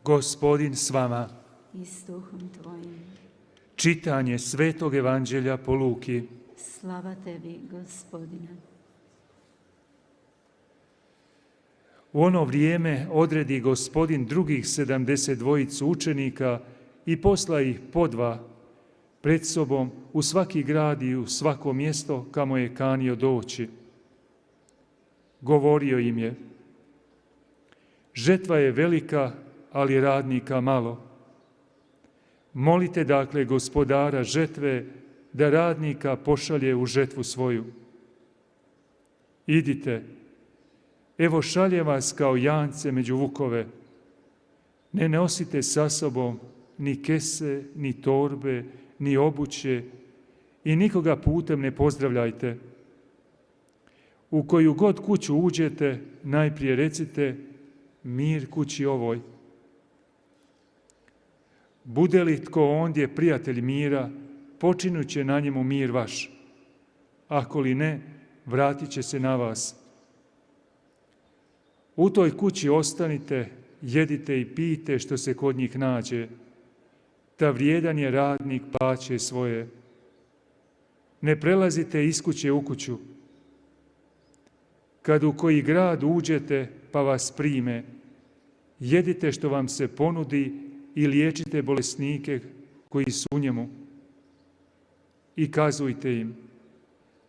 Gospodin s vama. I s duhom tvojim. Čitanje Svetog evanđelja po Luki. Slava tebi, Gospodine. U ono vrijeme odredi Gospodin drugih 72 učenika i posla ih po dva pred sobom u svaki grad i u svako mjesto kamo je kanio doći. Govorio im je: žetva je velika, ali radnika malo. Molite dakle Gospodara žetve da radnika pošalje u žetvu svoju. Idite, evo šaljem vas kao jance među vukove. Ne nosite sa sobom ni kese, ni torbe, ni obuće i nikoga putem ne pozdravljajte. U koju god kuću uđete, najprije recite: mir kući ovoj. Bude li tko ondje prijatelj mira, počinut će na njemu mir vaš. Ako li ne, vratit će se na vas. U toj kući ostanite, jedite i pijte što se kod njih nađe. Ta vrijedan je radnik plaće svoje. Ne prelazite iz kuće u kuću. Kad u koji grad uđete pa vas prime, jedite što vam se ponudi i liječite bolesnike koji su u njemu. I kazujte im: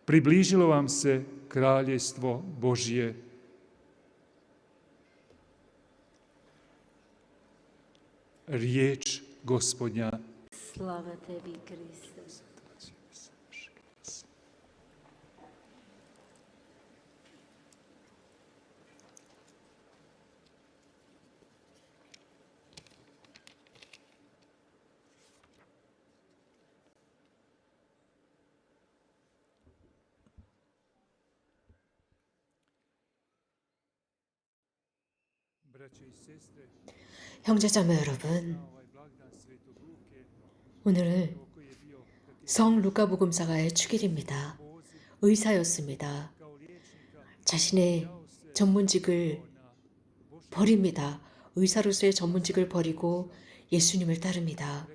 približilo vam se kraljevstvo Božje. Riječ Gospodnja. Slava tebi, Kriste. 형제자매 여러분, 오늘은 성 루카복음사가의 축일입니다. 의사였습니다. 자신의 전문직을 버립니다. 의사로서의 전문직을 버리고 예수님을 따릅니다.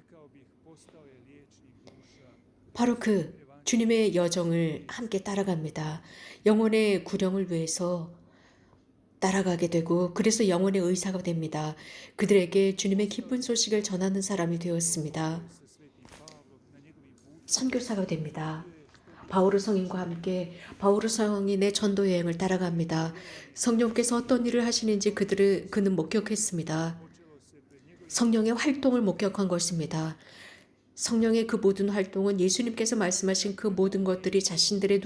바로 그 주님의 여정을 함께 따라갑니다. 영혼의 구령을 위해서 따라가게 되고, 그래서 영혼의 의사가 됩니다. 그들에게 주님의 기쁜 소식을 전하는 사람이 되었습니다. 선교사가 됩니다. 바오로 성인과 함께 바오로 성인의 전도 여행을 따라갑니다. 성령께서 어떤 일을 하시는지 그는 목격했습니다. 성령의 활동을 목격한 것입니다. 성령의 그 모든 활동은 예수님께서 말씀하신 그 모든 것들이 자신의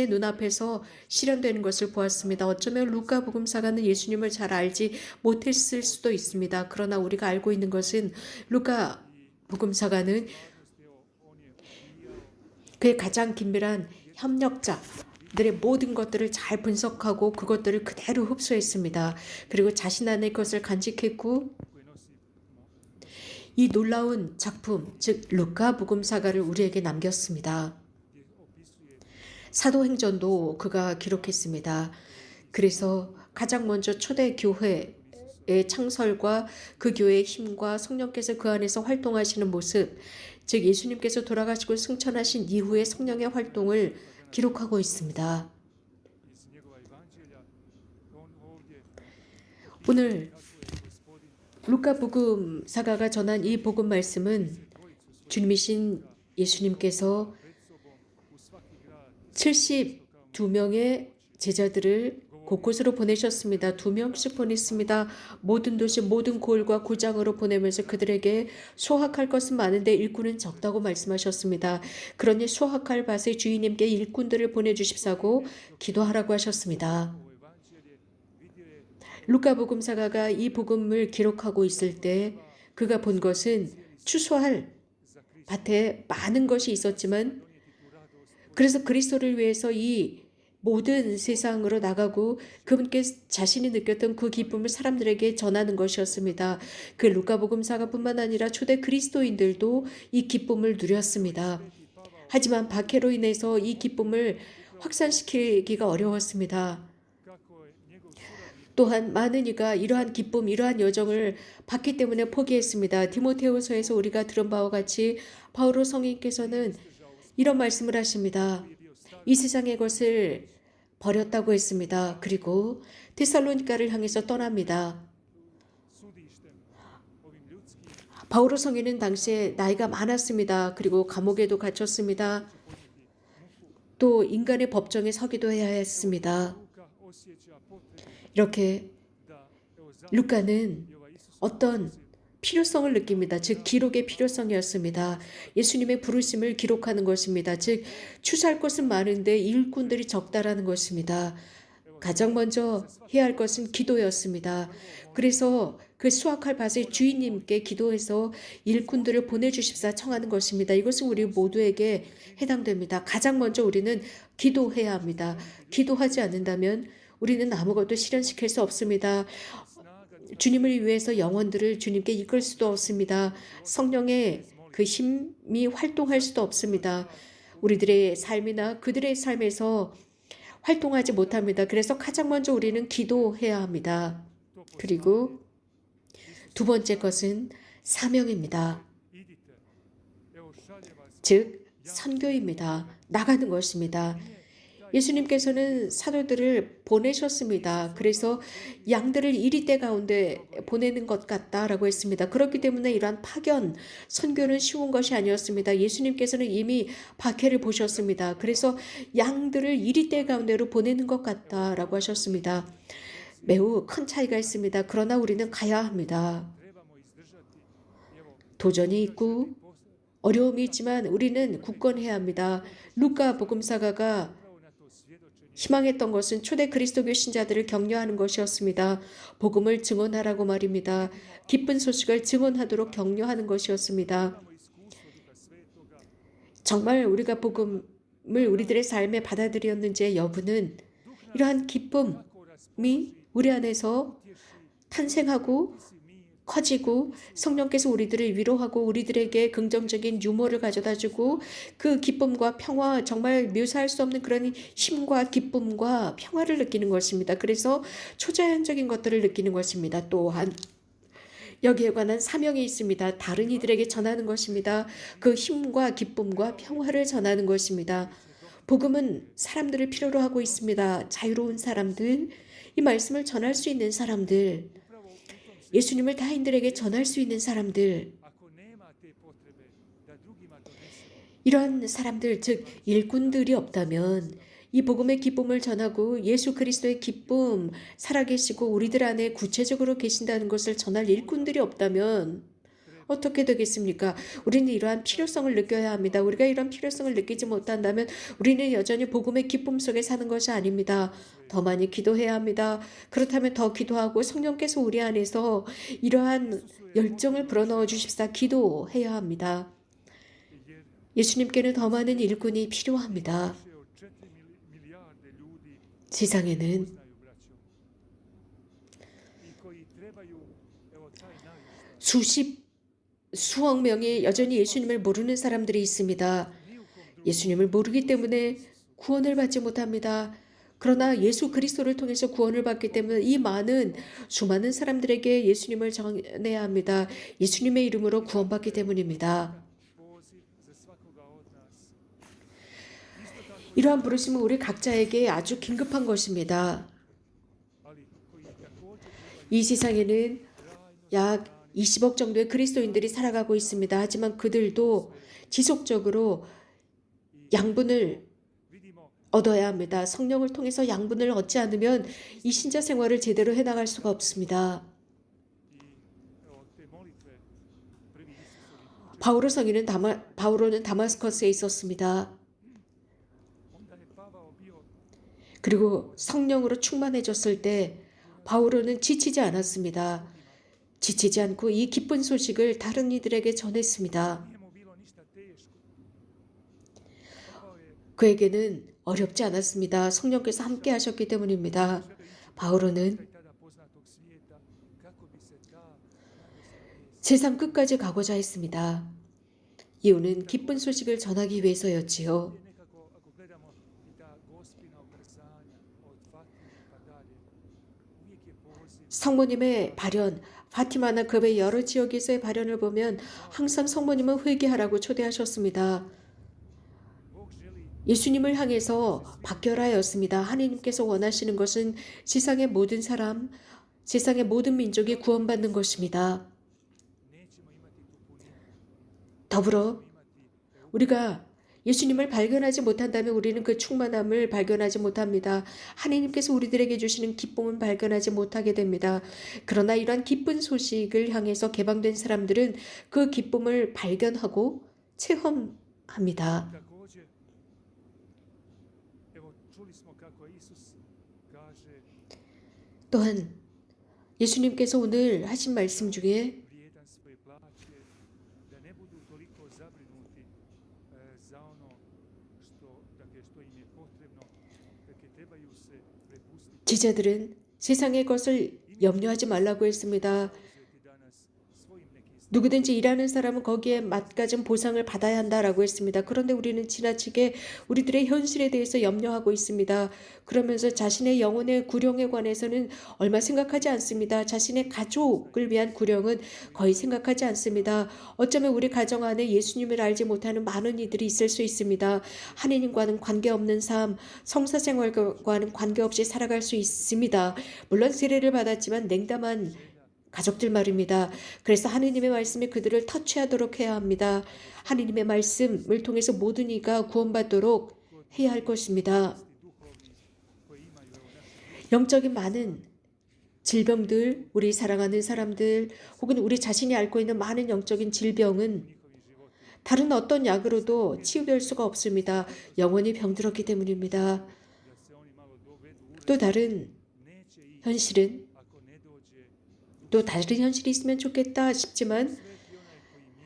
눈앞에서 실현되는 것을 보았습니다. 어쩌면 루카복음사가는 예수님을 잘 알지 못했을 수도 있습니다. 그러나 우리가 알고 있는 것은 루카복음사가는 그의 가장 긴밀한 협력자들의 모든 것들을 잘 분석하고 그것들을 그대로 흡수했습니다. 그리고 자신 안에 그것을 간직했고, 이 놀라운 작품, 즉 루카복음사가를 우리에게 남겼습니다. 사도행전도 그가 기록했습니다. 그래서 가장 먼저 초대교회의 창설과 그 교회의 힘과 성령께서 그 안에서 활동하시는 모습, 즉 예수님께서 돌아가시고 승천하신 이후의 성령의 활동을 기록하고 있습니다. 오늘 루카복음사가가 전한 이 복음 말씀은 주님이신 예수님께서 72명의 제자들을 곳곳으로 보내셨습니다. 2명씩 보냈습니다. 모든 도시, 모든 고을과 고장으로 보내면서 그들에게 소학할 것은 많은데 일꾼은 적다고 말씀하셨습니다. 그러니 소학할 밭의 주인님께 일꾼들을 보내주십사고 기도하라고 하셨습니다. 루카복음사가가 이 복음을 기록하고 있을 때 그가 본 것은 추수할 밭에 많은 것이 있었지만, 그래서 그리스도를 위해서 이 모든 세상으로 나가고 그분께 자신이 느꼈던 그 기쁨을 사람들에게 전하는 것이었습니다. 그 루카복음사가뿐만 아니라 초대 그리스도인들도 이 기쁨을 누렸습니다. 하지만 박해로 인해서 이 기쁨을 확산시키기가 어려웠습니다. 또한 많은 이가 이러한 기쁨, 이러한 여정을 받기 때문에 포기했습니다. 디모데후서에서 우리가 들은 바와 같이 바오로 성인께서는 이런 말씀을 하십니다. 이 세상의 것을 버렸다고 했습니다. 그리고 데살로니가를 향해서 떠납니다. 바오로 성인은 당시에 나이가 많았습니다. 그리고 감옥에도 갇혔습니다. 또 인간의 법정에 서기도 해야 했습니다. 이렇게 루카는 어떤 필요성을 느낍니다. 즉 기록의 필요성이었습니다. 예수님의 부르심을 기록하는 것입니다. 즉 추수할 것은 많은데 일꾼들이 적다라는 것입니다. 가장 먼저 해야 할 것은 기도였습니다. 그래서 그 수확할 밭의 주인님께 기도해서 일꾼들을 보내주십사 청하는 것입니다. 이것은 우리 모두에게 해당됩니다. 가장 먼저 우리는 기도해야 합니다. 기도하지 않는다면 우리는 아무것도 실현시킬 수 없습니다. 주님을 위해서 영혼들을 주님께 이끌 수도 없습니다. 성령의 그 힘이 활동할 수도 없습니다. 우리들의 삶이나 그들의 삶에서 활동하지 못합니다. 그래서 가장 먼저 우리는 기도해야 합니다. 그리고 두 번째 것은 사명입니다. 즉 선교입니다. 나가는 것입니다. 예수님께서는 사도들을 보내셨습니다. 그래서 양들을 이리떼 가운데 보내는 것 같다라고 했습니다. 그렇기 때문에 이러한 파견, 선교는 쉬운 것이 아니었습니다. 예수님께서는 이미 박해를 보셨습니다. 그래서 양들을 이리떼 가운데로 보내는 것 같다라고 하셨습니다. 매우 큰 차이가 있습니다. 그러나 우리는 가야 합니다. 도전이 있고 어려움이 있지만 우리는 굳건해야 합니다. 루카 복음사가가 희망했던 것은 초대 그리스도교 신자들을 격려하는 것이었습니다. 복음을 증언하라고 말입니다. 기쁜 소식을 증언하도록 격려하는 것이었습니다. 정말 우리가 복음을 우리들의 삶에 받아들였는지의 여부는 이러한 기쁨이 우리 안에서 탄생하고 커지고 성령께서 우리들을 위로하고 우리들에게 긍정적인 유머를 가져다주고 그 기쁨과 평화, 정말 묘사할 수 없는 그런 힘과 기쁨과 평화를 느끼는 것입니다. 그래서 초자연적인 것들을 느끼는 것입니다. 또한 여기에 관한 사명이 있습니다. 다른 이들에게 전하는 것입니다. 그 힘과 기쁨과 평화를 전하는 것입니다. 복음은 사람들을 필요로 하고 있습니다. 자유로운 사람들, 이 말씀을 전할 수 있는 사람들, 예수님을 타인들에게 전할 수 있는 사람들, 이런 사람들, 즉 일꾼들이 없다면 이 복음의 기쁨을 전하고 예수 그리스도의 기쁨, 살아계시고 우리들 안에 구체적으로 계신다는 것을 전할 일꾼들이 없다면 어떻게 되겠습니까? 우리는 이러한 필요성을 느껴야 합니다. 우리가 이런 필요성을 느끼지 못한다면 우리는 여전히 복음의 기쁨 속에 사는 것이 아닙니다. 더 많이 기도해야 합니다. 그렇다면 더 기도하고 성령께서 우리 안에서 이러한 열정을 불어넣어 주십사 기도해야 합니다. 예수님께는 더 많은 일꾼이 필요합니다. 세상에는 수억 명이 여전히 예수님을 모르는 사람들이 있습니다. 예수님을 모르기 때문에 구원을 받지 못합니다. 그러나 예수 그리스도를 통해서 구원을 받기 때문에 이 수많은 사람들에게 예수님을 전해야 합니다. 예수님의 이름으로 구원받기 때문입니다. 이러한 부르심은 우리 각자에게 아주 긴급한 것입니다. 이 세상에는 약 20억 정도의 그리스도인들이 살아가고 있습니다. 하지만 그들도 지속적으로 양분을 얻어야 합니다. 성령을 통해서 양분을 얻지 않으면 이 신자 생활을 제대로 해나갈 수가 없습니다. 바오로는 다마스커스에 있었습니다. 그리고 성령으로 충만해졌을 때 바오로는 지치지 않았습니다. 지치지 않고 이 기쁜 소식을 다른 이들에게 전했습니다. 그에게는 어렵지 않았습니다. 성령께서 함께 하셨기 때문입니다. 바오로는 세상 끝까지 가고자 했습니다. 이유는 기쁜 소식을 전하기 위해서였지요. 성모님의 발현, 파티마나 그 외 여러 지역에서의 발현을 보면 항상 성모님은 회개하라고 초대하셨습니다. 예수님을 향해서 박결하였습니다. 하나님께서 원하시는 것은 세상의 모든 사람, 세상의 모든 민족이 구원받는 것입니다. 더불어 우리가 예수님을 발견하지 못한다면 우리는 그 충만함을 발견하지 못합니다. 하나님께서 우리들에게 주시는 기쁨은 발견하지 못하게 됩니다. 그러나 이러한 기쁜 소식을 향해서 개방된 사람들은 그 기쁨을 발견하고 체험합니다. Također, evo čuli smo kako Isus kaže 또한 예수님께서 오늘 하신 말씀 중에 vrijedan svoje plaće, da ne budu toliko zabrinuti za ono što im je potrebno, trebaju se prepustiti 제자들은 세상의 것을 염려하지 말라고 했습니다. uzeti danas svojim nekim 누구든지 일하는 사람은 거기에 맞가진 보상을 받아야 한다라고 했습니다. 그런데 우리는 지나치게 우리들의 현실에 대해서 염려하고 있습니다. 그러면서 자신의 영혼의 구령에 관해서는 얼마 생각하지 않습니다. 자신의 가족을 위한 구령은 거의 생각하지 않습니다. 어쩌면 우리 가정 안에 예수님을 알지 못하는 많은 이들이 있을 수 있습니다. 하나님과는 관계없는 삶, 성사생활과는 관계없이 살아갈 수 있습니다. 물론 세례를 받았지만 냉담한 가족들 말입니다. 그래서 하느님의 말씀이 그들을 터치하도록 해야 합니다. 하느님의 말씀을 통해서 모든 이가 구원받도록 해야 할 것입니다. 영적인 많은 질병들, 우리 사랑하는 사람들, 혹은 우리 자신이 앓고 있는 많은 영적인 질병은 다른 어떤 약으로도 치유될 수가 없습니다. 영원히 병들었기 때문입니다. 또 다른 현실은 또 다른 현실이 있으면 좋겠다 싶지만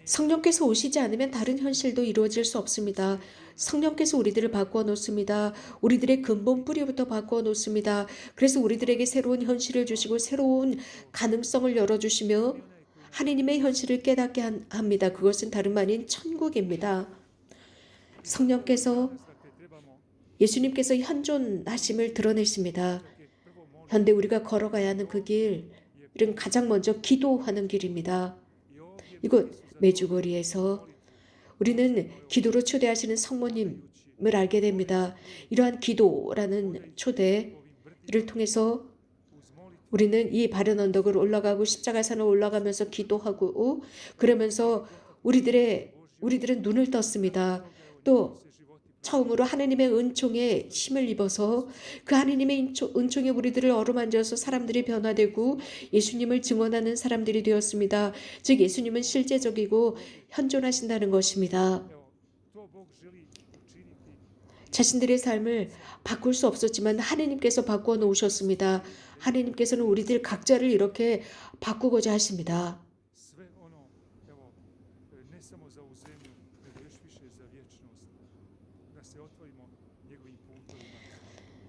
성령께서 오시지 않으면 다른 현실도 이루어질 수 없습니다. 성령께서 우리들을 바꾸어 놓습니다. 우리들의 근본 뿌리부터 바꾸어 놓습니다. 그래서 우리들에게 새로운 현실을 주시고 새로운 가능성을 열어주시며 하나님의 현실을 깨닫게 합니다. 그것은 다름 아닌 천국입니다. 성령께서 예수님께서 현존하심을 드러내십니다. 현대 우리가 걸어가야 하는 그 길은 가장 먼저 기도하는 길입니다. 이곳 메주거리에서 우리는 기도로 초대하시는 성모님을 알게 됩니다. 이러한 기도라는 초대를 통해서 우리는 이 바른 언덕을 올라가고 십자가산을 올라가면서 기도하고 그러면서 우리들은 눈을 떴습니다. 또 처음으로 하나님의 은총에 힘을 입어서 그 하나님의 은총에 우리들을 어루만져서 사람들이 변화되고 예수님을 증언하는 사람들이 되었습니다. 즉 예수님은 실제적이고 현존하신다는 것입니다. 자신들의 삶을 바꿀 수 없었지만 하나님께서 바꾸어 놓으셨습니다. 하나님께서는 우리들 각자를 이렇게 바꾸고자 하십니다. sve ono, evo, ne samo za ovu zemlju, nego još više za vječnost, da se otvorimo njegovim putovima,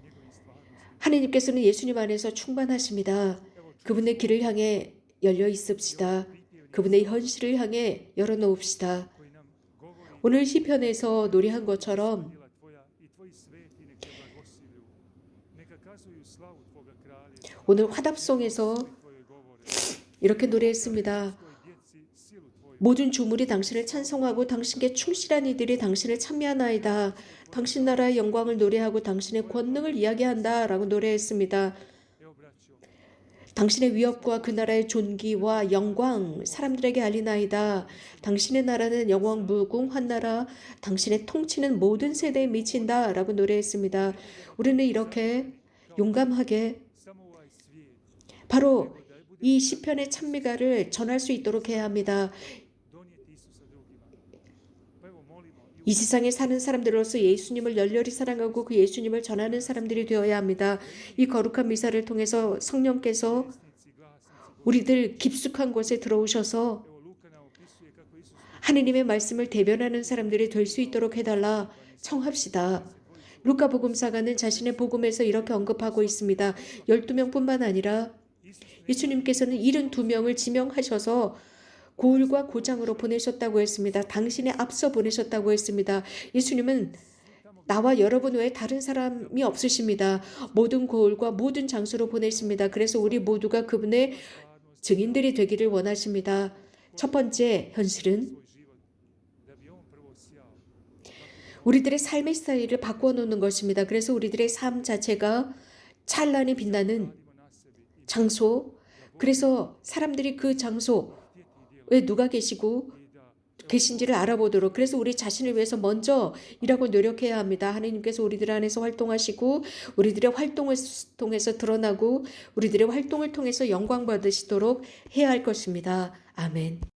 njegovim stvarnostima. 하나님께서는 예수님 안에서 충만하십니다. 그분의 길을 향해 열려 있읍시다. 그분의 현실을 향해 열어놓읍시다. Koji nam govori 오늘 시편에서 노래한 것처럼 djela tvoja i tvoji sveti neka blagosilju, neka kazuju slavu tvoga kraljestva, 오늘 화답송에서 tvoje govore, 이렇게 노래했습니다. tvoj djeci silu tvoju. 모든 주물이 당신을 찬송하고 당신께 충실한 이들이 당신을 찬미하나이다. 당신 나라의 영광을 노래하고 당신의 권능을 이야기한다 라고 노래했습니다. Evo braćo, 당신의 위협과 그 나라의 존귀와 영광 사람들에게 알리나이다. 당신의 나라는 영원 무궁한 나라, 당신의 통치는 모든 세대에 미친다 라고 노래했습니다. 우리는 이렇게 용감하게 samo ovaj svijet 바로 이 시편의 찬미가를 전할 수 있도록 해야 합니다. donijeti Isusa drugima. Pa evo molimo i 이 세상에 사는 사람들로서 예수님을 열렬히 사랑하고 그 예수님을 전하는 사람들이 되어야 합니다. 이 거룩한 미사를 통해서 성령께서 glasnici, glasnici. 우리들 깊숙한 곳에 들어오셔서 Evo Luka nam opisuje kako Isus 하느님의 말씀을 대변하는 사람들이 될 수 있도록 해달라 청합시다. 루카 복음사가는 자신의 복음에서 이렇게 언급하고 있습니다. 12명뿐만 아니라 예수님께서는 72명을 지명하셔서 고을과 고장으로 보내셨다고 했습니다. 당신의 앞서 보내셨다고 했습니다. 예수님은 나와 여러분 외에 다른 사람이 없으십니다. 모든 고을과 모든 장소로 보내십니다. 그래서 우리 모두가 그분의 증인들이 되기를 원하십니다. 첫 번째 현실은 우리들의 삶의 스타일을 바꾸어 놓는 것입니다. 그래서 우리들의 삶 자체가 찬란히 빛나는 장소, 그래서 사람들이 그 장소에 누가 계신지를 알아보도록, 그래서 우리 자신을 위해서 먼저 일하고 노력해야 합니다. 하나님께서 우리들 안에서 활동하시고 우리들의 활동을 통해서 드러나고 우리들의 활동을 통해서 영광 받으시도록 해야 할 것입니다. 아멘.